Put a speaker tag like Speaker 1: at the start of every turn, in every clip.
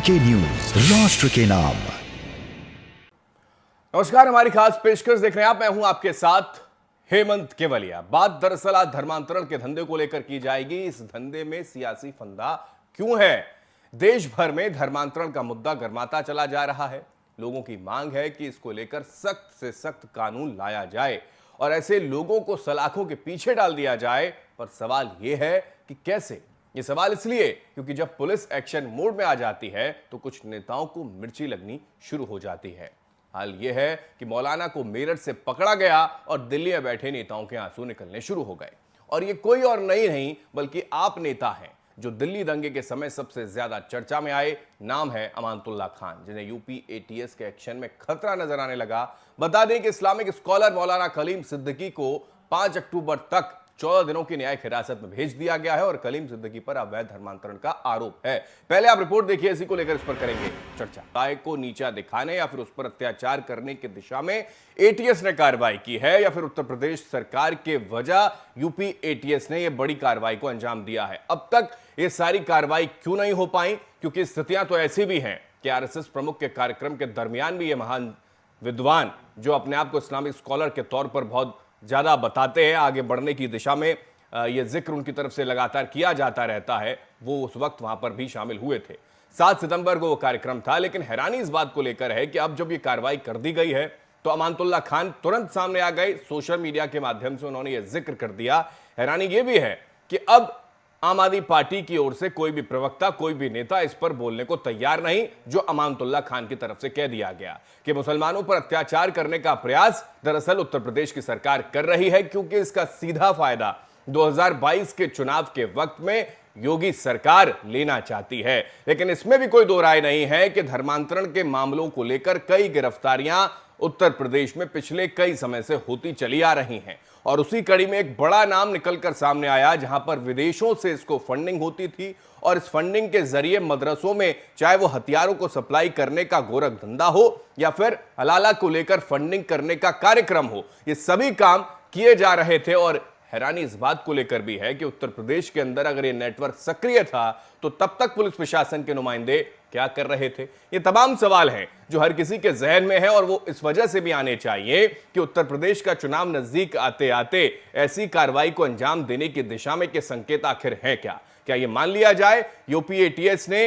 Speaker 1: VK news, राष्ट्र के नाम।
Speaker 2: नमस्कार, हमारी खास पेशकश देख रहे हैं आप। मैं हूं आपके साथ हेमंत केवलिया। बात दरअसल आज धर्मांतरण के धंधे को लेकर की जाएगी। इस धंधे में सियासी फंदा क्यों है? देश भर में धर्मांतरण का मुद्दा गर्माता चला जा रहा है। लोगों की मांग है कि इसको लेकर सख्त से सख्त कानून लाया जाए और ऐसे लोगों को सलाखों के पीछे डाल दिया जाए। पर सवाल यह है कि कैसे? ये सवाल इसलिए क्योंकि जब पुलिस एक्शन मोड में आ जाती है तो कुछ नेताओं को मिर्ची लगनी शुरू हो जाती है। हाल यह है कि मौलाना को मेरठ से पकड़ा गया और दिल्ली में बैठे नेताओं के आंसू निकलने शुरू हो गए। और ये कोई और नहीं बल्कि आप नेता हैं जो दिल्ली दंगे के समय सबसे ज्यादा चर्चा में आए। नाम है अमानतुल्लाह खान, जिन्हें यूपी एटीएस के एक्शन में खतरा नजर आने लगा। बता दें कि इस्लामिक स्कॉलर मौलाना कलीम सिद्दीकी को 5 अक्टूबर तक 14 दिनों की न्यायिक हिरासत में भेज दिया गया है और कलीम सिद्दीकी पर अवैध धर्मांतरण का आरोप है। पहले आप रिपोर्ट देखिए, इसी को लेकर इस पर करेंगे चर्चा। राय को नीचा दिखाने या फिर उस पर अत्याचार करने की दिशा में एटीएस ने कार्रवाई की है या फिर उत्तर प्रदेश सरकार के वजह यूपी एटीएस ने यह बड़ी कार्रवाई को अंजाम दिया है? अब तक ये सारी कार्रवाई क्यों नहीं हो पाई? क्योंकि स्थितियां तो ऐसी भी हैं कि आरएसएस प्रमुख के कार्यक्रम के दरमियान भी ये महान विद्वान, जो अपने आप को इस्लामिक स्कॉलर के तौर पर बहुत ज्यादा बताते हैं, आगे बढ़ने की दिशा में यह जिक्र उनकी तरफ से लगातार किया जाता रहता है, वो उस वक्त वहां पर भी शामिल हुए थे। 7 सितंबर को वो कार्यक्रम था। लेकिन हैरानी इस बात को लेकर है कि अब जब ये कार्रवाई कर दी गई है तो अमानतुल्लाह खान तुरंत सामने आ गए। सोशल मीडिया के माध्यम से उन्होंने यह जिक्र कर दिया। हैरानी यह भी है कि अब आम आदमी पार्टी की ओर से कोई भी प्रवक्ता, कोई भी नेता इस पर बोलने को तैयार नहीं, जो अमानतुल्लाह खान की तरफ से कह दिया गया कि मुसलमानों पर अत्याचार करने का प्रयास दरअसल उत्तर प्रदेश की सरकार कर रही है, क्योंकि इसका सीधा फायदा 2022 के चुनाव के वक्त में योगी सरकार लेना चाहती है। लेकिन इसमें भी कोई दो राय नहीं है कि धर्मांतरण के मामलों को लेकर कई गिरफ्तारियां उत्तर प्रदेश में पिछले कई समय से होती चली आ रही हैं और उसी कड़ी में एक बड़ा नाम निकलकर सामने आया, जहां पर विदेशों से इसको फंडिंग होती थी और इस फंडिंग के जरिए मदरसों में चाहे वो हथियारों को सप्लाई करने का गोरख धंधा हो या फिर हलाला को लेकर फंडिंग करने का कार्यक्रम हो, ये सभी काम किए जा रहे थे। और हैरानी इस बात को लेकर भी है कि उत्तर प्रदेश के अंदर अगर ये नेटवर्क सक्रिय था तो तब तक पुलिस प्रशासन के नुमाइंदे क्या कर रहे थे? ये तमाम सवाल हैं जो हर किसी के जहन में है और वो इस वजह से भी आने चाहिए कि उत्तर प्रदेश का चुनाव नजदीक आते आते ऐसी कार्रवाई को अंजाम देने की दिशा में के संकेत आखिर हैं क्या? क्या ये मान लिया जाए यूपी एटीएस ने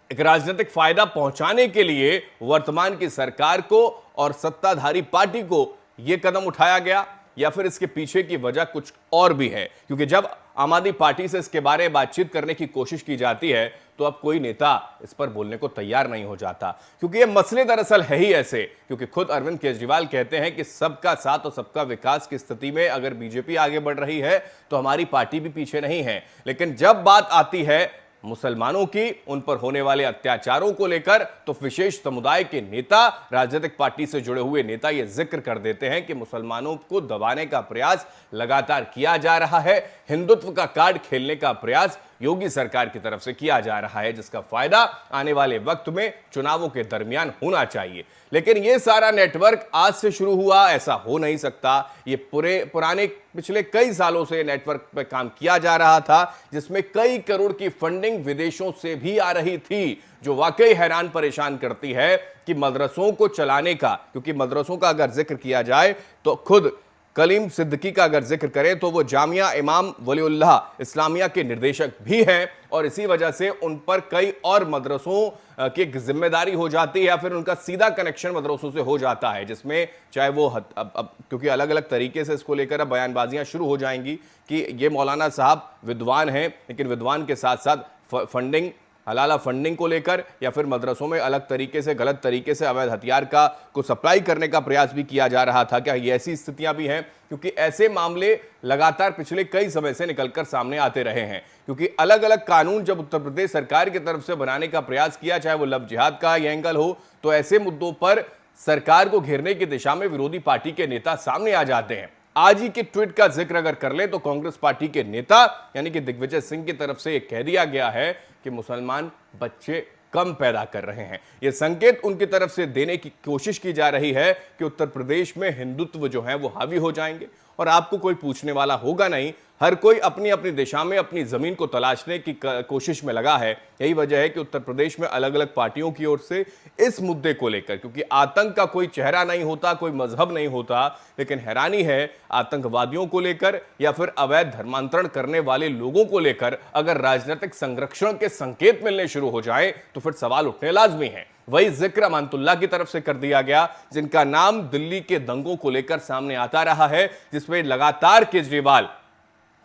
Speaker 2: एक राजनीतिक फायदा पहुंचाने के लिए वर्तमान की सरकार को और सत्ताधारी पार्टी को यह कदम उठाया गया, या फिर इसके पीछे की वजह कुछ और भी है? क्योंकि जब आम आदमी पार्टी से इसके बारे में बातचीत करने की कोशिश की जाती है तो अब कोई नेता इस पर बोलने को तैयार नहीं हो जाता, क्योंकि ये मसले दरअसल है ही ऐसे। क्योंकि खुद अरविंद केजरीवाल कहते हैं कि सबका साथ और सबका विकास की स्थिति में अगर बीजेपी आगे बढ़ रही है तो हमारी पार्टी भी पीछे नहीं है। लेकिन जब बात आती है मुसलमानों की, उन पर होने वाले अत्याचारों को लेकर, तो विशेष समुदाय के नेता, राजनीतिक पार्टी से जुड़े हुए नेता ये जिक्र कर देते हैं कि मुसलमानों को दबाने का प्रयास लगातार किया जा रहा है, हिंदुत्व का कार्ड खेलने का प्रयास योगी सरकार की तरफ से किया जा रहा है, जिसका फायदा आने वाले वक्त में चुनावों के दरमियान होना चाहिए। लेकिन यह सारा नेटवर्क आज से शुरू हुआ, ऐसा हो नहीं सकता। ये पुराने पिछले कई सालों से नेटवर्क पर काम किया जा रहा था, जिसमें कई करोड़ की फंडिंग विदेशों से भी आ रही थी, जो वाकई हैरान परेशान करती है कि मदरसों को चलाने का, क्योंकि मदरसों का अगर जिक्र किया जाए तो खुद कलीम सिद्दीकी का अगर जिक्र करें तो वो जामिया इमाम वलीउल्लाह इस्लामिया के निर्देशक भी हैं और इसी वजह से उन पर कई और मदरसों की जिम्मेदारी हो जाती है या फिर उनका सीधा कनेक्शन मदरसों से हो जाता है, जिसमें चाहे वो अब क्योंकि अलग अलग तरीके से इसको लेकर अब बयानबाजियां शुरू हो जाएंगी कि ये मौलाना साहब विद्वान हैं, लेकिन विद्वान के साथ साथ फंडिंग, हलाला फंडिंग को लेकर या फिर मदरसों में अलग तरीके से, गलत तरीके से अवैध हथियार को सप्लाई करने का प्रयास भी किया जा रहा था। क्या ये ऐसी स्थितियां भी हैं? क्योंकि ऐसे मामले लगातार पिछले कई समय से निकलकर सामने आते रहे हैं। क्योंकि अलग अलग कानून जब उत्तर प्रदेश सरकार की तरफ से बनाने का प्रयास किया, चाहे वो लव जिहाद का ये एंगल हो, तो ऐसे मुद्दों पर सरकार को घेरने की दिशा में विरोधी पार्टी के नेता सामने आ जाते हैं। आज ही के ट्वीट का जिक्र अगर कर ले तो कांग्रेस पार्टी के नेता यानी कि दिग्विजय सिंह की तरफ से यह कह दिया गया है कि मुसलमान बच्चे कम पैदा कर रहे हैं। यह संकेत उनकी तरफ से देने की कोशिश की जा रही है कि उत्तर प्रदेश में हिंदुत्व जो है वो हावी हो जाएंगे और आपको कोई पूछने वाला होगा नहीं। हर कोई अपनी अपनी दिशा में अपनी जमीन को तलाशने की कोशिश में लगा है। यही वजह है कि उत्तर प्रदेश में अलग अलग पार्टियों की ओर से इस मुद्दे को लेकर, क्योंकि आतंक का कोई चेहरा नहीं होता, कोई मजहब नहीं होता, लेकिन हैरानी है आतंकवादियों को लेकर या फिर अवैध धर्मांतरण करने वाले लोगों को लेकर अगर राजनीतिक संरक्षण के संकेत मिलने शुरू हो जाए तो फिर सवाल उठने लाजमी है। वही जिक्र अमानतुल्लाह की तरफ से कर दिया गया, जिनका नाम दिल्ली के दंगों को लेकर सामने आता रहा है, जिसमें लगातार केजरीवाल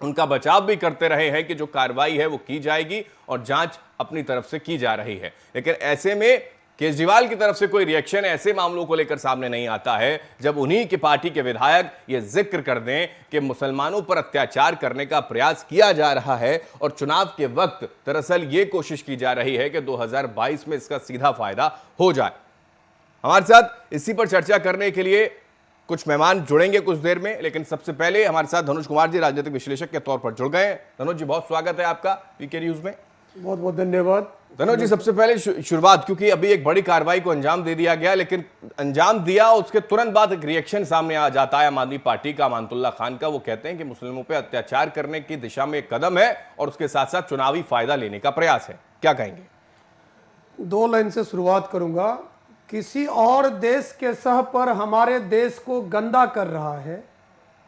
Speaker 2: उनका बचाव भी करते रहे हैं कि जो कार्रवाई है वो की जाएगी और जांच अपनी तरफ से की जा रही है। लेकिन ऐसे में केजरीवाल की तरफ से कोई रिएक्शन ऐसे मामलों को लेकर सामने नहीं आता है जब उन्हीं की पार्टी के विधायक ये जिक्र कर दें कि मुसलमानों पर अत्याचार करने का प्रयास किया जा रहा है और चुनाव के वक्त दरअसल ये कोशिश की जा रही है कि 2022 में इसका सीधा फायदा हो जाए। हमारे साथ इसी पर चर्चा करने के लिए कुछ मेहमान जुड़ेंगे कुछ देर में, लेकिन सबसे पहले हमारे साथ धनुष कुमार जी राजनीतिक विश्लेषक के तौर पर जुड़ गए। धनुष जी, बहुत स्वागत है आपका पीके न्यूज में।
Speaker 3: बहुत बहुत धन्यवाद।
Speaker 2: धनुष जी, सबसे पहले शुरुआत, क्योंकि अभी एक बड़ी कार्रवाई को अंजाम दे दिया गया, लेकिन अंजाम दिया उसके तुरंत बाद एक रिएक्शन सामने आ जाता है आम आदमी पार्टी का, अमानतुल्लाह खान का। वो कहते हैं कि मुस्लिमों पर अत्याचार करने की दिशा में एक कदम है और उसके साथ साथ चुनावी फायदा लेने का प्रयास है। क्या कहेंगे?
Speaker 3: 2 लाइन से शुरुआत करूंगा। किसी और देश के सह पर हमारे देश को गंदा कर रहा है,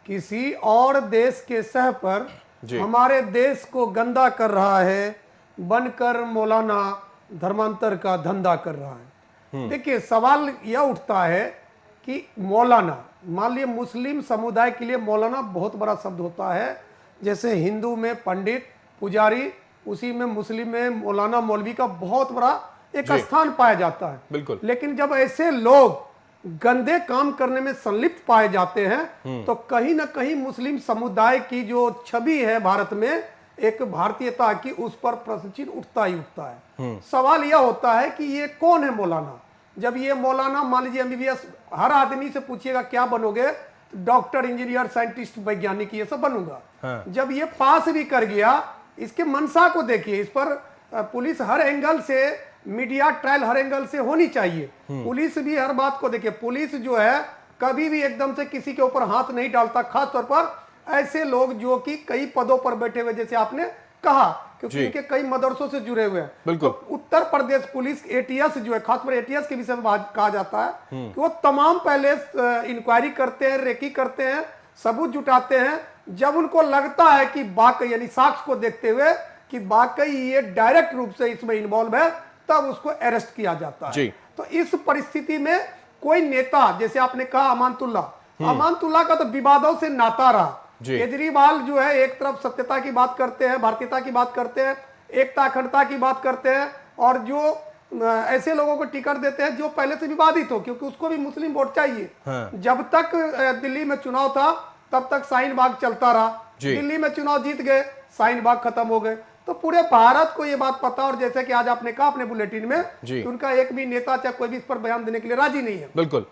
Speaker 3: किसी और देश के सह पर हमारे देश को गंदा कर रहा है, बनकर मौलाना धर्मांतर का धंधा कर रहा है। देखिए, सवाल यह उठता है कि मौलाना, मान लिया मुस्लिम समुदाय के लिए मौलाना बहुत बड़ा शब्द होता है। जैसे हिंदू में पंडित पुजारी, उसी में मुस्लिम में मौलाना मौलवी का बहुत बड़ा एक स्थान पाया जाता है।
Speaker 2: बिल्कुल।
Speaker 3: लेकिन जब ऐसे लोग गंदे काम करने में संलिप्त पाए जाते हैं तो कहीं ना कहीं मुस्लिम समुदाय की जो छवि है भारत में, एक भारतीयता की, उस पर प्रश्न चिन्ह उठता ही उठता है। सवाल यह होता है कि ये कौन है मौलाना। जब ये मौलाना, मान लीजिए एमबीबीएस, हर आदमी से पूछिएगा क्या बनोगे, डॉक्टर, इंजीनियर, साइंटिस्ट, वैज्ञानिक, ये सब बनूंगा। जब ये पास भी कर गया, इसके मंशा को देखिए। इस पर पुलिस हर एंगल से, मीडिया ट्रायल हर एंगल से होनी चाहिए। पुलिस भी हर बात को देखिए। पुलिस जो है कभी भी एकदम से किसी के ऊपर हाथ नहीं डालता, खासतौर पर ऐसे लोग जो कि कई पदों पर बैठे हुए, जैसे आपने कहा, क्योंकि इनके कई मदरसों से जुड़े हुए हैं।
Speaker 2: बिल्कुल।
Speaker 3: तो उत्तर प्रदेश पुलिस एटीएस जो है, खासकर एटीएस के विषय में कहा जाता है कि वो तमाम पहले इंक्वायरी करते हैं, रेकी करते हैं, सबूत जुटाते हैं। जब उनको लगता है कि वाकई, यानी साक्ष्य को देखते हुए कि वाकई ये डायरेक्ट रूप से इसमें इन्वॉल्व है, तब उसको अरेस्ट किया जाता है। तो इस परिस्थिति में कोई नेता, जैसे आपने कहा अमानतुल्लाह का तो विवादों से नाता रहा। केजरीवाल जो है एक तरफ सत्यता की बात करते हैं, भारतीयता की बात करते हैं, एकता अखंडता की बात करते हैं, और जो ऐसे लोगों को टिकट देते हैं जो पहले से विवादित हो, क्योंकि उसको भी मुस्लिम वोट चाहिए। जब तक दिल्ली में चुनाव था तब तक शाहीन बाग चलता रहा। दिल्ली में चुनाव जीत गए, शाहीन बाग खत्म हो गए। तो पूरे भारत को ये बात पता, और जैसे कि आज आपने कहा अपने बुलेटिन में कि उनका एक भी नेता चाहे कोई भी इस पर बयान देने के लिए राजी नहीं है।
Speaker 2: बिल्कुल।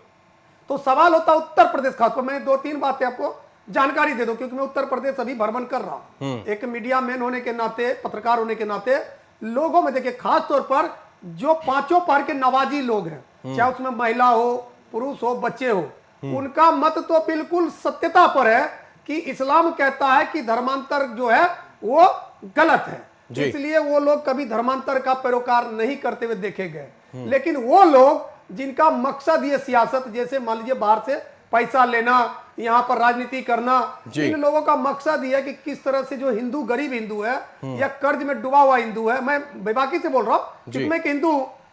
Speaker 3: तो सवाल होता उत्तर प्रदेश, खासकर मैं 2-3 बातें आपको जानकारी दे दूं, क्योंकि मैं उत्तर प्रदेश अभी भ्रमण कर रहा हूं। एक मीडिया मैन होने के नाते, पत्रकार होने के नाते, लोगों में देखिए, खासतौर पर जो पांचों पार के नवाजी लोग हैं, चाहे उसमें महिला हो, पुरुष हो, बच्चे हो, उनका मत तो बिल्कुल सत्यता पर है कि इस्लाम कहता है कि धर्मांतर जो है वो गलत है, इसलिए वो लोग कभी धर्मांतर का पैरोकार नहीं करते हुए देखे गए। लेकिन वो लोग जिनका मकसद ये सियासत, जैसे मान लीजिए बाहर से पैसा लेना, यहाँ पर राजनीति करना, इन लोगों का मकसद ये है कि किस तरह से जो हिंदू, गरीब हिंदू है या कर्ज में डूबा हुआ हिंदू है, मैं बेबाकी से बोल रहा हूँ क्योंकि मैं हिंदू,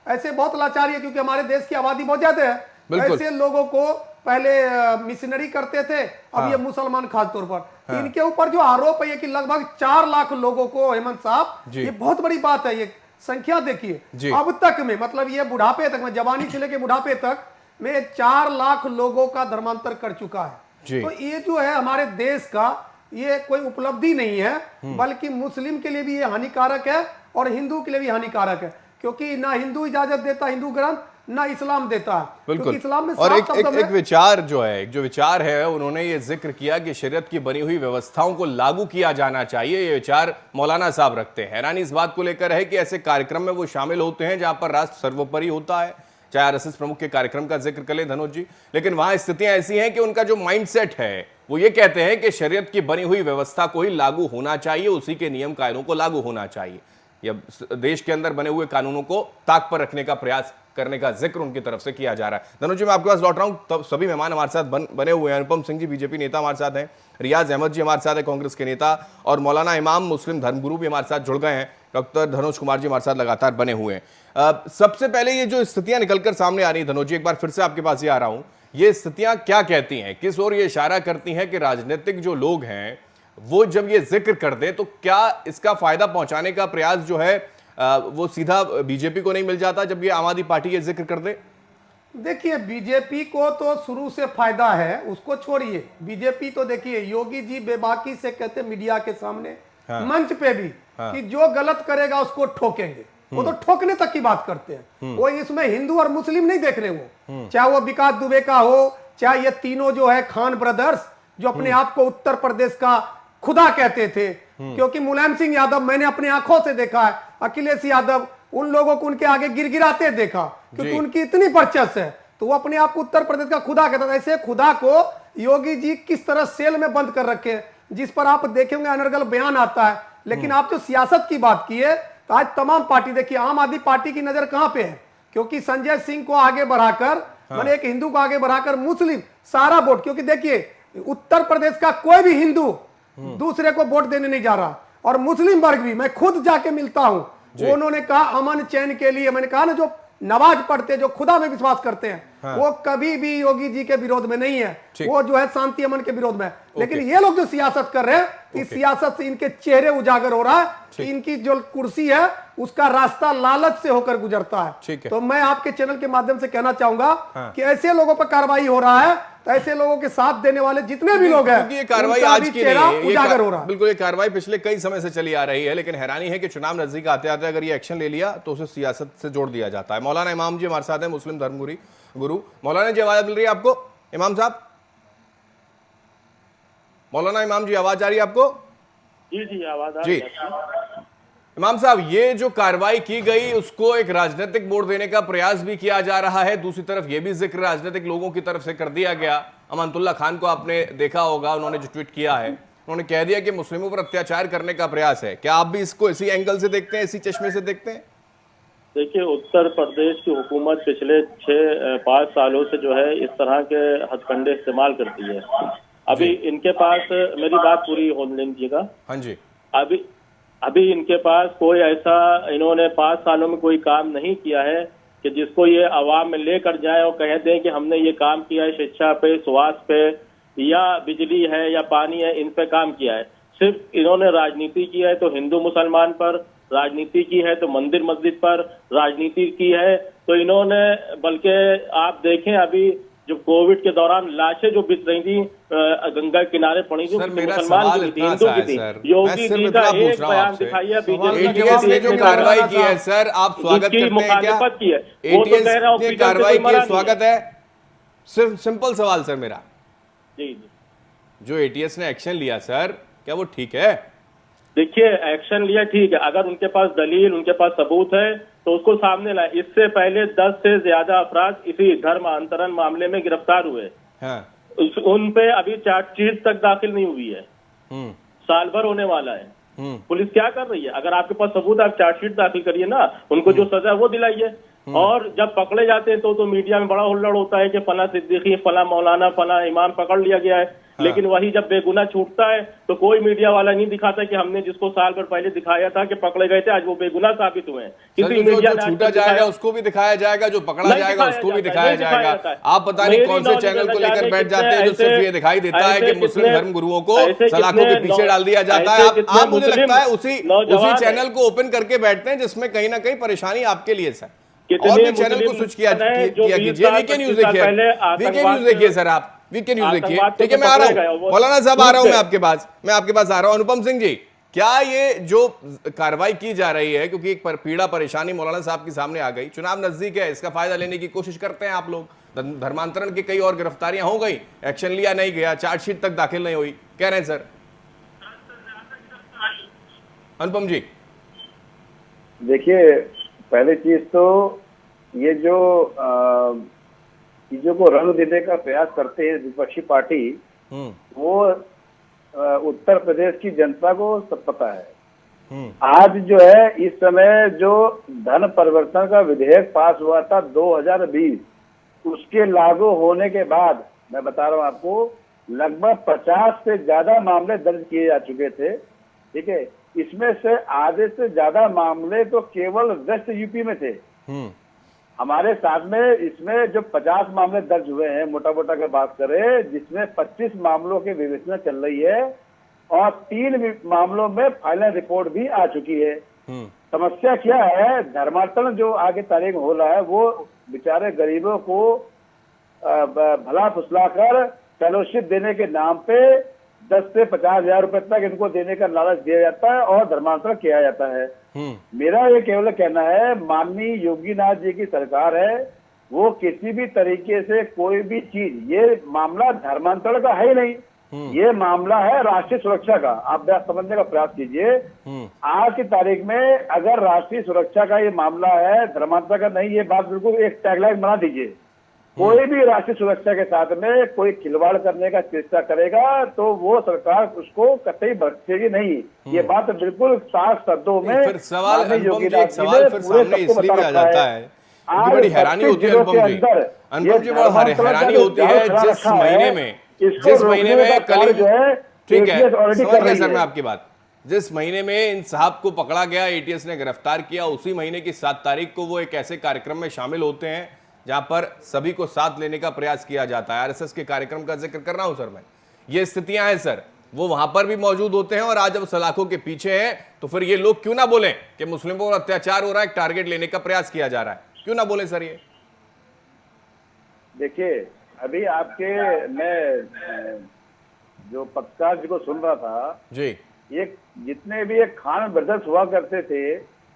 Speaker 3: ऐसे बहुत लाचारी है क्योंकि हमारे देश की आबादी बहुत ज्यादा है। ऐसे लोगों को पहले मिशनरी करते थे, अब ये मुसलमान खास तौर पर। इनके ऊपर जो आरोप है कि लगभग 4 लाख लोगों को, हेमंत साहब, ये बहुत बड़ी बात है। ये संख्या देखिए, अब तक में, मतलब ये बुढ़ापे तक में, जवानी से लेकर बुढ़ापे तक में 4 लाख लोगों का धर्मांतर कर चुका है। तो ये जो है हमारे देश का, ये कोई उपलब्धि नहीं है, बल्कि मुस्लिम के लिए भी ये हानिकारक है और हिंदू के लिए भी हानिकारक है, क्योंकि ना हिंदू इजाजत देता, हिंदू ग्रंथ, ना इस्लाम देता है।
Speaker 2: बिल्कुल।
Speaker 3: इस्लाम में
Speaker 2: और एक विचार जो है, एक जो विचार है, उन्होंने ये जिक्र किया कि शरीयत की बनी हुई व्यवस्थाओं को लागू किया जाना चाहिए। ये विचार मौलाना साहब रखते हैं। हैरानी इस बात को लेकर है कि ऐसे कार्यक्रम में वो शामिल होते हैं जहां पर राष्ट्र सर्वोपरि होता है, चाहे आरएसएस प्रमुख के कार्यक्रम का जिक्र कर ले धनुष जी, लेकिन वहां स्थितियां ऐसी हैं कि उनका जो माइंडसेट है वो ये कहते हैं कि शरीयत की बनी हुई व्यवस्था को ही लागू होना चाहिए, उसी के नियम कायदों को लागू होना चाहिए। या देश के अंदर बने हुए कानूनों को ताक पर रखने का प्रयास करने का जिक्र उनकी तरफ से किया जा रहा है। धनुष जी, मैं आपके पास लौट रहा हूं। तब सभी मेहमान हमारे साथ बने हुए हैं। अनुपम सिंह जी बीजेपी नेता हमारे साथ हैं, रियाज अहमद जी हमारे साथ है कांग्रेस के नेता, और मौलाना इमाम मुस्लिम धर्मगुरु भी हमारे साथ जुड़ गए हैं। डॉक्टर धनुष कुमार जी हमारे साथ लगातार बने हुए हैं। सबसे पहले ये जो स्थितियां निकलकर सामने आ रही है, धनुष जी एक बार फिर से आपके पास ही आ रहा हूं, ये स्थितियां क्या कहती हैं, किस ओर ये इशारा करती हैं कि राजनीतिक जो लोग हैं वो जब ये जिक्र कर दें तो क्या इसका फायदा पहुंचाने का प्रयास जो है वो सीधा बीजेपी को नहीं मिल जाता जब ये आम आदमी पार्टी ये जिक्र कर दे?
Speaker 3: देखिए, बीजेपी को तो शुरू से फायदा है, उसको छोड़िए। बीजेपी तो देखिए, योगी जी बेबाकी से कहते मीडिया के सामने, मंच पे भी, कि जो गलत करेगा उसको ठोकेंगे। वो तो ठोकने तक की बात करते हैं। वो इसमें हिंदू और मुस्लिम नहीं देख रहे, वो चाहे वो विकास दुबे का हो, चाहे ये तीनों जो है खान ब्रदर्स, जो अपने आप को उत्तर प्रदेश का खुदा कहते थे। क्योंकि मुलायम सिंह यादव, मैंने अपनी आंखों से देखा है, अखिलेश यादव, उन लोगों को उनके आगे गिड़गिड़ाते देखा, क्योंकि उनकी इतनी वर्चस्व है, तो वो अपने आप को उत्तर प्रदेश का खुदा कहता था। ऐसे खुदा को योगी जी किस तरह सेल में बंद कर रखे, जिस पर आप देखेंगे अनर्गल बयान आता है। लेकिन आप जो सियासत की बात की है, तो आज तमाम पार्टी, देखिए आम आदमी पार्टी की नजर कहां पे है, क्योंकि संजय सिंह को आगे बढ़ाकर, मैंने एक हिंदू को आगे बढ़ाकर मुस्लिम सारा वोट, क्योंकि देखिए उत्तर प्रदेश का कोई भी हिंदू दूसरे को वोट देने नहीं जा रहा, और मुस्लिम वर्ग भी, मैं खुद जाके मिलता हूं, उन्होंने कहा अमन चैन के लिए, मैंने कहा ना, जो नमाज पढ़ते, जो खुदा में विश्वास करते हैं, वो कभी भी योगी जी के विरोध में नहीं है, वो जो है शांति अमन के विरोध में। लेकिन ये लोग जो सियासत कर रहे हैं, इस सियासत से इनके चेहरे उजागर हो रहा है कि इनकी जो कुर्सी है उसका रास्ता लालच से होकर गुजरता है। तो मैं आपके चैनल के माध्यम से कहना चाहूंगा कि ऐसे लोगों पर कार्रवाई हो रहा है, तो ऐसे लोगों के साथ देने वाले जितने भी लोग हैं,
Speaker 2: ये कार्रवाई आज की नहीं है,
Speaker 3: उजागर हो रहा है।
Speaker 2: बिल्कुल, ये कार्रवाई पिछले कई समय से चली आ रही है, लेकिन हैरानी है कि चुनाव नजदीक आते आते अगर ये एक्शन ले लिया तो उसे सियासत से जोड़ दिया जाता है। मौलाना इमाम जी हमारे साथ है, मुस्लिम धर्मगुरु। मौलाना जी, आवाज मिल रही है आपको? इमाम साहब, मौलाना इमाम जी, आवाज आ रही है आपको?
Speaker 4: जी आवाज आ रही है।
Speaker 2: इमाम साहब, ये जो कार्रवाई की गई उसको एक राजनीतिक मोड़ देने का प्रयास भी किया जा रहा है, दूसरी तरफ ये भी जिक्र राजनीतिक लोगों की तरफ से कर दिया गया। अमानतुल्लाह खान को आपने देखा होगा, उन्होंने जो ट्वीट किया है, उन्होंने कह दिया कि मुस्लिमों पर अत्याचार करने का प्रयास है। क्या आप भी इसको इसी एंगल से देखते हैं, इसी चश्मे से देखते हैं?
Speaker 4: देखिए, उत्तर प्रदेश की हुकूमत पिछले 6-5 सालों से जो है इस तरह के हथकंडे इस्तेमाल करती है। अभी इनके पास, मेरी बात पूरी होने दीजिएगा।
Speaker 2: हाँ जी।
Speaker 4: अभी इनके पास कोई ऐसा, इन्होंने 5 सालों में कोई काम नहीं किया है कि जिसको ये आवाम में लेकर जाए और कह दें कि हमने ये काम किया है, शिक्षा पे, स्वास्थ्य पे, या बिजली है या पानी है, इन पे काम किया है। सिर्फ इन्होंने राजनीति की है तो हिंदू मुसलमान पर, राजनीति की है तो मंदिर मस्जिद पर, राजनीति की है तो इन्होंने, बल्कि आप देखें अभी जो कोविड के दौरान लाशें जो बिछ रही थी गंगा किनारे पड़ी थी, मुसलमान की थी, हिंदू की थी। योगी जी का एक बयान दिखाइए,
Speaker 2: एटीएस ने जो कार्रवाई की है सर, आप स्वागत करते हैं क्या? एटीएस ने कार्रवाई की, स्वागत है? सिर्फ सिंपल सवाल सर मेरा,
Speaker 4: जी,
Speaker 2: जो एटीएस ने एक्शन लिया सर, क्या वो ठीक है?
Speaker 4: देखिए, एक्शन लिया ठीक है, अगर उनके पास दलील, उनके पास सबूत है तो उसको सामने लाए। इससे पहले 10 से ज्यादा अपराध इसी धर्मांतरण मामले में गिरफ्तार हुए। उन पे अभी चार्जशीट तक दाखिल नहीं हुई है, साल भर होने वाला है। पुलिस क्या कर रही है? अगर आपके पास सबूत, आप चार्जशीट दाखिल करिए ना, उनको जो सजा है वो दिलाइए। और जब पकड़े जाते हैं तो मीडिया में बड़ा हुल्लड़ होता है कि फला सिद्दीकी, फला मौलाना, फला इमाम पकड़ लिया गया है। लेकिन वही जब बेगुनाह छूटता है तो कोई मीडिया वाला नहीं दिखाता कि हमने जिसको साल भर पहले दिखाया था कि पकड़े गए थे, आज वो बेगुनाह साबित हुए हैं। किसी मीडिया
Speaker 2: जो छूटा जाएगा उसको भी दिखाया जाएगा, जो पकड़ा जाएगा उसको भी दिखाया जाएगा। आप पता नहीं कौन से चैनल को लेकर बैठ जाते हैं जो सिर्फ ये दिखाई देता है कि मुस्लिम धर्म गुरुओं को सलाखों के पीछे डाल दिया जाता है। आप मुझे लगता है उसी चैनल को ओपन करके बैठते हैं जिसमें कहीं ना कहीं परेशानी आपके लिए सर। और भी चैनल को स्विच किया कीजिए। वीके न्यूज देखिए सर, आप वीके न्यूज देखिए। ठीक है, मैं आ रहा हूँ मौलाना साहब, आ रहा हूँ मैं आपके पास आ रहा हूँ। अनुपम सिंह जी, क्या ये जो कार्रवाई की जा रही है, क्योंकि एक पीड़ा परेशानी मौलाना साहब के सामने आ गई, चुनाव नजदीक है, इसका फायदा लेने की कोशिश करते हैं आप लोग? धर्मांतरण की कई और गिरफ्तारियां हो गई, एक्शन लिया नहीं गया, चार्जशीट तक दाखिल नहीं हुई, कह रहे हैं सर। अनुपम जी,
Speaker 5: देखिए, पहली चीज तो ये जो चीजों को रंग देने का प्रयास करते हैं विपक्षी पार्टी, वो उत्तर प्रदेश की जनता को सब पता है। आज जो है इस समय जो धन परिवर्तन का विधेयक पास हुआ था 2020, उसके लागू होने के बाद मैं बता रहा हूं आपको, लगभग 50 से ज्यादा मामले दर्ज किए जा चुके थे। ठीक है, इसमें से आधे से ज्यादा मामले तो केवल वेस्ट यूपी में थे। हमारे साथ में इसमें जो 50 मामले दर्ज हुए हैं, मोटा मोटा के बात करें, जिसमें 25 मामलों की विवेचना चल रही है और 3 मामलों में फाइनल रिपोर्ट भी आ चुकी है। समस्या क्या है, धर्मांतरण जो आगे तारीख हो रहा है वो बेचारे गरीबों को भला फुसलाकर फेलोशिप देने के नाम पे 10 से 50 हजार रुपए तक इनको देने का लालच दिया जाता है और धर्मांतरण किया जाता है। मेरा ये केवल कहना है, माननीय योगीनाथ जी की सरकार है, वो किसी भी तरीके से कोई भी चीज, ये मामला धर्मांतरण का है ही नहीं, ये मामला है राष्ट्रीय सुरक्षा का। आप समझने का प्रयास कीजिए। आज की तारीख में अगर राष्ट्रीय सुरक्षा का ये मामला है, धर्मांतरण का नहीं, ये बात बिल्कुल एक टैगलाइन बना दीजिए। कोई भी राष्ट्रीय सुरक्षा के साथ में कोई खिलवाड़ करने का चेष्टा करेगा तो वो सरकार उसको कतई बख्शेगी नहीं। ये बात बिल्कुल साफ शब्दों में।
Speaker 2: फिर सवाल सवाल फिर सामने इसलिए भी आ जाता है, बड़ी हैरानी होती है अनुपम जी, बड़ी हैरानी होती है जिस महीने में कल जो है, ठीक है समझ गया सर मैं आपकी बात, जिस महीने में इन साहब को पकड़ा गया, एटीएस ने गिरफ्तार किया, उसी महीने की 7 तारीख को वो एक ऐसे कार्यक्रम में शामिल होते हैं जहां पर सभी को साथ लेने का प्रयास किया जाता है। आरएसएस के कार्यक्रम का जिक्र कर रहा हूं सर मैं, ये स्थितियां हैं सर, वो वहां पर भी मौजूद होते हैं और आज जब सलाखों के पीछे हैं तो फिर ये लोग क्यों ना बोलें कि मुस्लिमों पर अत्याचार हो रहा है, टारगेट लेने का प्रयास किया जा रहा है, क्यों ना बोले सर ये?
Speaker 5: देखिए, अभी आपके मैं जो पत्रकार जी को सुन रहा था जी, ये जितने भी एक खान ब्रदर्स हुआ करते थे,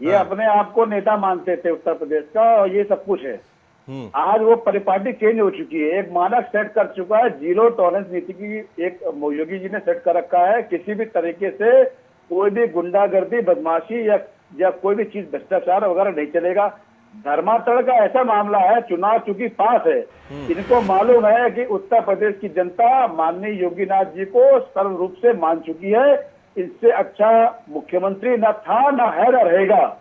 Speaker 5: ये अपने आप को नेता मानते थे उत्तर प्रदेश का, और ये सब कुछ है। आज वो परिपाटी चेंज हो चुकी है, एक मानक सेट कर चुका है, 0 टॉलरेंस नीति की एक योगी जी ने सेट कर रखा है। किसी भी तरीके से कोई भी गुंडागर्दी, बदमाशी या कोई भी चीज भ्रष्टाचार वगैरह नहीं चलेगा। धर्मांतरण का ऐसा मामला है, चुनाव चूंकि पास है, इनको मालूम है कि उत्तर प्रदेश की जनता माननीय योगीनाथ जी को सर्व रूप से मान चुकी है। इससे अच्छा मुख्यमंत्री न था, न है, न रहेगा।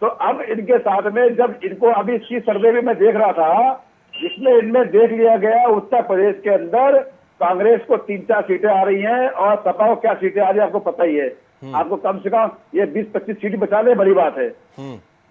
Speaker 5: तो अब इनके साथ में जब इनको अभी इसी सर्वे में मैं देख रहा था, जिसमें इनमें देख लिया गया उत्तर प्रदेश के अंदर कांग्रेस को 3-4 सीटें आ रही हैं और सपा को क्या सीटें आ रही है आपको पता ही है। आपको कम से कम ये 20-25 सीट बचा ले, बड़ी बात है।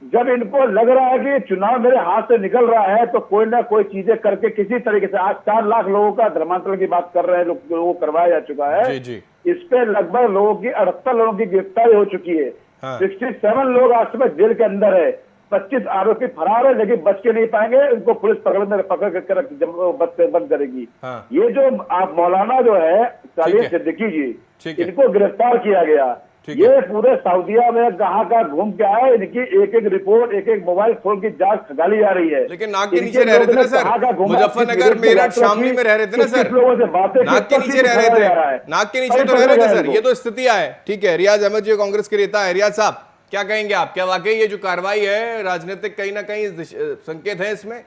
Speaker 5: जब इनको लग रहा है कि चुनाव मेरे हाथ से निकल रहा है तो कोई ना कोई चीजें करके किसी तरीके से, आज 4 लाख लोगों का धर्मांतरण की बात कर रहे हैं, लोगों को करवाया जा चुका है। इस पे लगभग लोगों की 78 लोगों की गिरफ्तारी हो चुकी है। 67 लोग आज सुबह जेल के अंदर है, 25 आरोपी फरार है, लेकिन बच के नहीं पाएंगे, उनको पुलिस पकड़ कर बंद करेगी। ये जो आप मौलाना जो है सालिम सिद्दीकी जी, इनको गिरफ्तार किया गया। ये पूरे सऊदीया में कहाँ का घूम के आए, इनकी एक रिपोर्ट, एक मोबाइल फोन की जांच खगाली जा रही है।
Speaker 2: लेकिन नाक के नीचे रह रहे थे ना सर, मुजफ्फरनगर, मेरठ, शामली में रह रहे थे ना सर, लोगों से बातें नाक के नीचे रह रहे थे, नाक के नीचे तो रह रहे थे सर। ये तो स्थितियां है। ठीक है, रियाज अहमद जी कांग्रेस के नेता है, रियाज साहब क्या कहेंगे आप? क्या वाकई ये जो कार्रवाई है राजनीतिक कहीं ना कहीं संकेत है, इसमें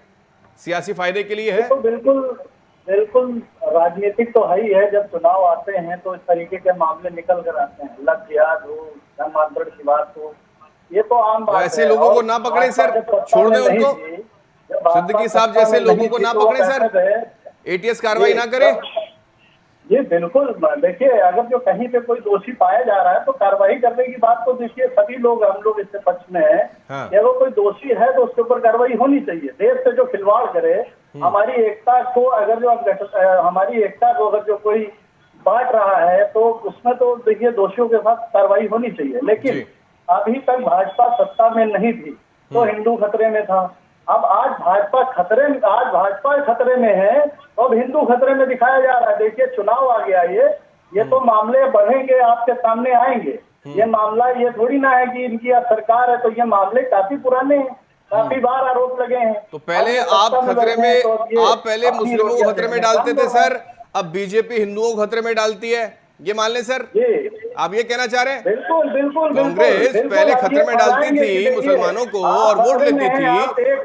Speaker 2: सियासी फायदे के लिए है?
Speaker 6: तो बिल्कुल राजनीतिक तो है ही है। जब चुनाव आते हैं तो इस तरीके के मामले निकल कर आते हैं, लग जिहाद हो, धर्मांतरण की बात हो, ये तो आम बात है।
Speaker 2: ऐसे लोगों को ना पकड़े सर, छोड़ दें उनको, सिद्दीकी साहब जैसे लोगों को ना पकड़े सर, एटीएस कार्रवाई ना करे।
Speaker 6: ये बिल्कुल, देखिए अगर जो कहीं पे कोई दोषी पाया जा रहा है तो कार्रवाई करने की बात तो देखिए सभी लोग, हम लोग इससे पक्ष में है। अगर कोई दोषी है तो उसके ऊपर कार्रवाई होनी चाहिए। देश से जो खिलवाड़ करे, हमारी एकता को अगर जो कोई बांट रहा है तो उसमें तो देखिए दोषियों के साथ कार्रवाई होनी चाहिए। लेकिन अभी तक भाजपा सत्ता में नहीं थी तो हिंदू खतरे में था। अब आज भाजपा खतरे में है तो अब हिंदू खतरे में दिखाया जा रहा है। देखिए चुनाव आ गया, ये तो मामले बढ़ेंगे, आपके सामने आएंगे। ये मामला ये थोड़ी ना है कि इनकी अब सरकार है, तो ये मामले काफी पुराने हैं, काफी बार आरोप लगे हैं।
Speaker 2: तो पहले आप खतरे में, आप पहले मुस्लिमों को खतरे में डालते थे सर, अब बीजेपी हिंदुओं को खतरे में डालती है, ये मान लें सर? आप ये कहना चाह रहे हैं?
Speaker 6: बिल्कुल।
Speaker 2: कांग्रेस पहले खतरे में डालती थी मुसलमानों को और वोट लेती थी,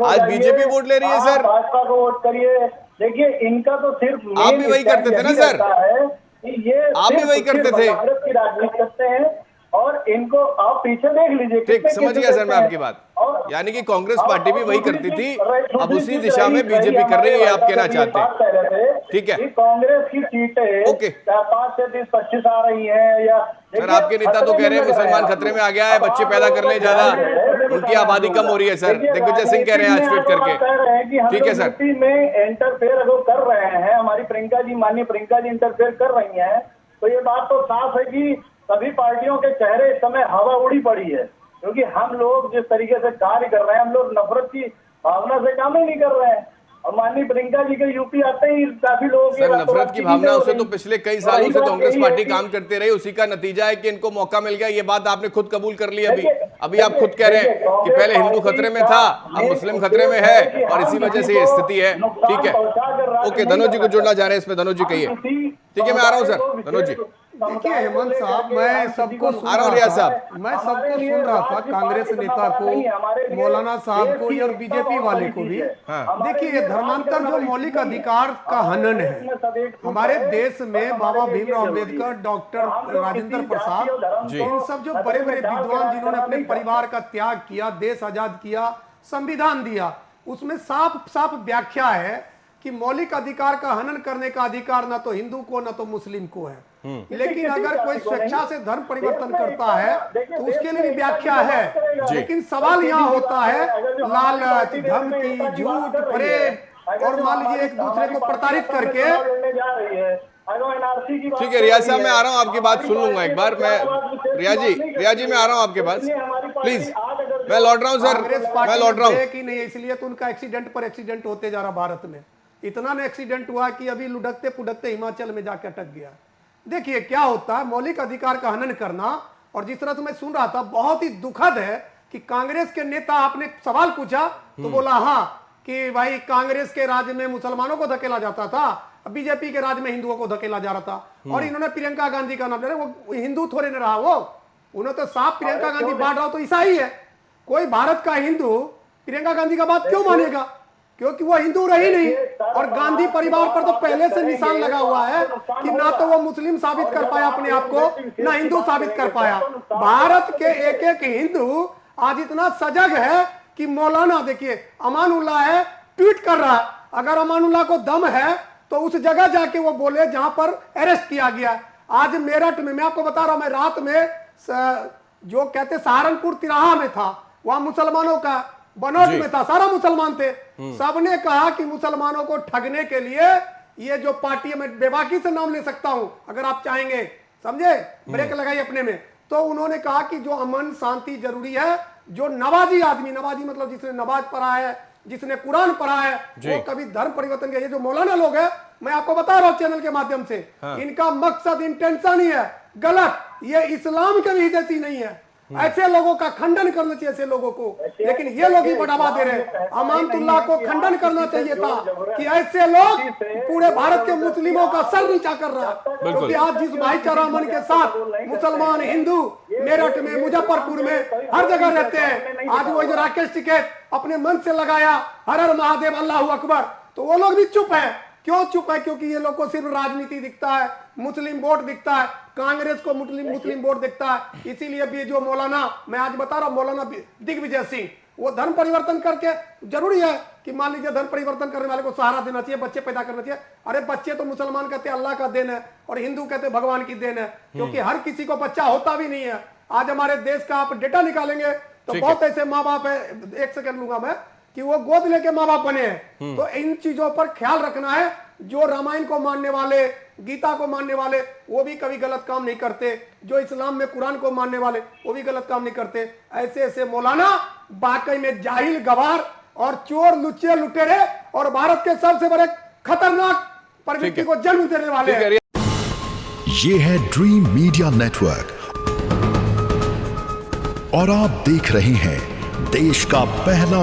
Speaker 2: आज बीजेपी वोट ले रही है सर।
Speaker 6: भाजपा को वोट करिए, देखिए इनका तो सिर्फ
Speaker 2: आप भी वही करते थे ना सर?
Speaker 6: है कि ये
Speaker 2: आप भी वही करते थे?
Speaker 6: भारत की राजनीति करते हैं और इनको आप पीछे देख लीजिए।
Speaker 2: ठीक, समझ गया सर मैं आपकी बात। यानी कि कांग्रेस पार्टी भी वही करती थी, अब उसी दिशा में बीजेपी कर रही है, आप कहना चाहते हैं? ठीक है,
Speaker 6: कांग्रेस की सीटें
Speaker 2: ओके।
Speaker 6: 5 से 25 आ रही हैं या
Speaker 2: सर आपके नेता तो कह रहे हैं मुसलमान खतरे में आ गया है, बच्चे पैदा कर ले ज्यादा, उनकी आबादी कम हो रही है सर। दिग्विजय सिंह कह रहे हैं आज ट्वीट करके। ठीक है सर,
Speaker 6: में इंटरफेयर अगर कर रहे हैं, हमारी प्रियंका जी, माननीय प्रियंका जी इंटरफेयर कर रही हैं, तो ये बात तो साफ है कि सभी पार्टियों के चेहरे इस समय हवा उड़ी पड़ी है, क्योंकि हम लोग जिस तरीके से कार्य कर रहे हैं, हम लोग नफरत की भावना से काम ही नहीं कर रहे हैं। और माननीय प्रियंका जी के यूपी आते ही काफी लोग
Speaker 2: सर नफरत की भावना से तो पिछले कई सालों से कांग्रेस पार्टी काम करते रही, उसी का नतीजा है कि इनको मौका मिल गया। ये बात आपने खुद कबूल कर ली। अभी आप खुद कह रहे हैं कि पहले हिंदू खतरे में था, अब मुस्लिम खतरे में है, और इसी वजह से ये स्थिति है। ठीक है, ओके, धनोज जी को जोड़ना चाह रहे हैं इसमें। धनोज जी कहिए। ठीक है, मैं आ रहा हूँ सर। धनोज जी
Speaker 3: देखिए हेमंत साहब, मैं सबको सुन
Speaker 2: आ रहा हूँ। रियाज साहब,
Speaker 3: मैं सबको सुन रहा था, कांग्रेस नेता को, मौलाना साहब को और बीजेपी वाले को भी। देखिए धर्मांतर जो मौलिक अधिकार का हनन है हमारे देश में, बाबा भीमराव अम्बेडकर, डॉक्टर राजेंद्र प्रसाद, इन सब जो बड़े बड़े विद्वान जिन्होंने अपने परिवार का त्याग किया, देश आजाद किया, संविधान दिया, उसमें साफ साफ व्याख्या है कि मौलिक अधिकार का हनन करने का अधिकार ना तो हिंदू को ना तो मुस्लिम को है। लेकिन अगर कोई स्वेच्छा से धर्म परिवर्तन करता है तो उसके लिए भी व्याख्या है। लेकिन सवाल यहाँ होता है लालच, धमकी, झूठ, फरेब और मान लीजिए एक दूसरे को प्रताड़ित करके।
Speaker 2: ठीक है रियाज साहब, मैं आ रहा हूँ, आपकी बात सुन लूंगा एक बार। मैं रियाज जी मैं आ रहा हूँ आपके पास, प्लीज। मैं लौट रहा हूँ सर, मैं लौट रहा हूँ।
Speaker 3: नहीं, इसलिए तो उनका एक्सीडेंट पर एक्सीडेंट होते जा रहा भारत में। इतना ना एक्सीडेंट हुआ कि अभी लुढ़कते पुढ़कते हिमाचल में जाकर अटक गया। देखिए क्या होता है, मौलिक अधिकार का हनन करना। और जिस तरह से मैं सुन रहा था, बहुत ही दुखद है कि कांग्रेस के नेता, आपने सवाल पूछा तो बोला हाँ कि भाई कांग्रेस के राज्य में मुसलमानों को धकेला जाता था, बीजेपी के राज्य में हिंदुओं को धकेला जा रहा था। और इन्होंने प्रियंका गांधी का नाम ले रहे, वो हिंदू थोड़े न रहा, वो उन्होंने तो साफ प्रियंका गांधी बांट रहा हो तो ईसाई है। कोई भारत का हिंदू प्रियंका गांधी का बात क्यों मानेगा, क्योंकि वो हिंदू रही नहीं। और गांधी परिवार पर तो पहले से निशान लगा हुआ है कि ना तो वो मुस्लिम साबित कर पाया अपने आप को, ना हिंदू साबित कर पाया। भारत के एक एक हिंदू आज इतना सजग है कि मौलाना, देखिए अमानुल्लाह है, ट्वीट कर रहा है, अगर अमानुल्लाह को दम है तो उस जगह जाके वो बोले जहां पर अरेस्ट किया गया। आज मेरठ में, मैं आपको बता रहा हूं, मैं रात में जो कहते सहारनपुर तिराहा में था, वहां मुसलमानों का बनोट में था, सारा मुसलमान थे। सबने कहा कि मुसलमानों को ठगने के लिए ये जो पार्टी है, मैं बेबाकी से नाम ले सकता हूं अगर आप चाहेंगे, समझे, ब्रेक लगाई अपने में। तो उन्होंने कहा कि जो अमन शांति जरूरी है, जो नवाजी आदमी, नवाजी मतलब जिसने नमाज पढ़ा है, जिसने कुरान पढ़ा है, वो कभी धर्म परिवर्तन के, ये जो मौलाना लोग हैं, मैं आपको बता रहा हूं चैनल के माध्यम से, इनका मकसद, इंटेंशन ही है गलत। ये इस्लाम के भी जैसी नहीं है। ऐसे लोगों का खंडन करना चाहिए, ऐसे लोगों को, लेकिन ये लोग ही बढ़ावा दे रहे हैं। अमानतुल्लाह को खंडन करना चाहिए था कि ऐसे लोग पूरे भारत के मुस्लिमों का सर नीचा कर रहा है। क्योंकि आज जिस भाईचारा अमन के साथ मुसलमान, हिंदू मेरठ में, मुजफ्फरपुर में हर जगह रहते हैं, आज वो जो राकेश टिकैत अपने मन से लगाया हर हर महादेव अल्लाहू अकबर, तो वो लोग भी चुप है। क्यों चुप है? क्योंकि ये लोग को सिर्फ राजनीति दिखता है, मुस्लिम वोट दिखता है, कांग्रेस को मुस्लिम वोट दिखता है। इसीलिए भी जो मौलाना, मैं आज बता रहा हूं, मौलाना दिग्विजय सिंह, वो धर्म परिवर्तन करके, जरूरी है कि मान लीजिए धर्म परिवर्तन करने वाले को सहारा देना चाहिए, बच्चे पैदा करना चाहिए। अरे बच्चे तो मुसलमान कहते हैं अल्लाह का देन है और हिंदू कहते हैं भगवान की देन है, क्योंकि हर किसी को बच्चा होता भी नहीं है। आज हमारे देश का आप डेटा निकालेंगे तो बहुत ऐसे माँ बाप है, एक सेकंड लूंगा मैं, कि वो गोद लेके माँ बाप बने हैं। तो इन चीजों पर ख्याल रखना है। जो रामायण को मानने वाले, गीता को मानने वाले, वो भी कभी गलत काम नहीं करते। जो इस्लाम में कुरान को मानने वाले, वो भी गलत काम नहीं करते। ऐसे ऐसे मौलाना वाकई में जाहिल, गवार और चोर, लुच्चे, लुटेरे और भारत के सबसे बड़े खतरनाक प्रवृत्ति को जन्म देने वाले हैं।
Speaker 1: ये है ड्रीम मीडिया नेटवर्क और आप देख रहे हैं देश का पहला